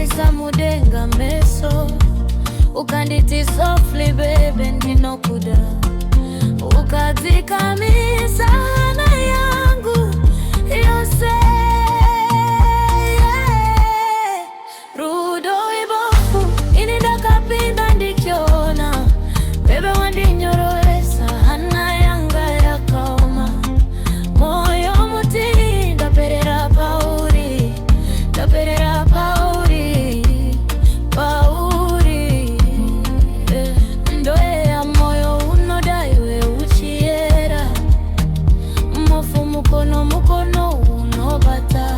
Ukandikamisa mudenga meso, ukanditi softly baby ndinokuda. Ukadzikamisa hana yangu yose, rudo ibofu ini ndakapinda ndikiona bebe wandinyorowesa hana yanga yakaoma. Moyo muti ndaperera pauri, ndaperera pauri, pauri. Ndoe ya moyo unodaiwe uchiera, mofu mukono mukono unobata.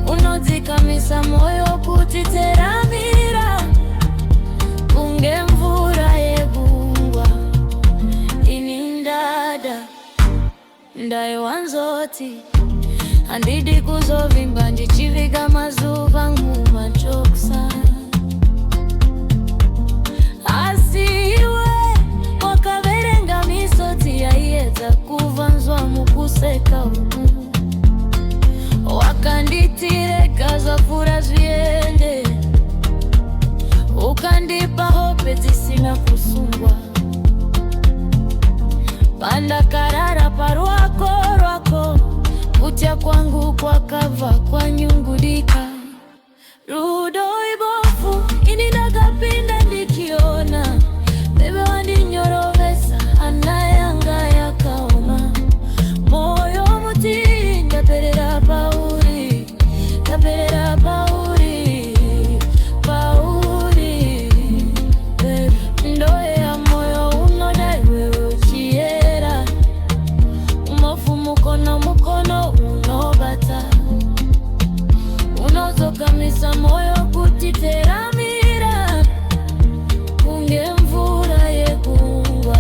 Unodzikamisa moyo kutiteramira, kunge mvura yegungwa. Ini ndada ndaye wanzoti handidi kuzovimba ndichiviga mazuva ngumachoksa. Asi iwe wakaverenga misoti yaiyedza kuvanzwa mukuseka uku. Wakanditirega zvapfuura zviende, ukandipa hope dzisina kusungwa. Pandakarara parwako rwako, kutya kwangu kwakabva kwanyungudika. Rudo ibofu ini ndakapinda ndikiona bebe wandinyorovesa hana yanga yakaoma. Moyo muti ndaperera pauri, ndaperera pauri, pauri. Ndoe ya moyo unodaiwe uchiera, umofu mukono mukono unobata. Unozokamisa moyo kutiteramira, kunge mvura yegungwa.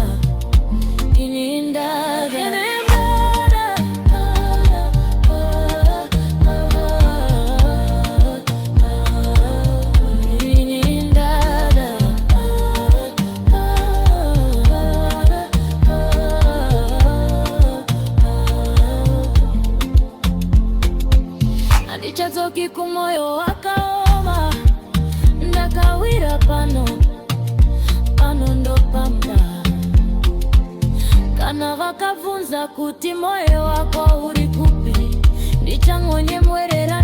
Ini ndada, ini ndada. Andichadzoki kumoyo wakaoma, ndakawira pano, pano ndopamba. Kana vakabvunza kuti moyo wako uri kupi, ndichangonye mwerera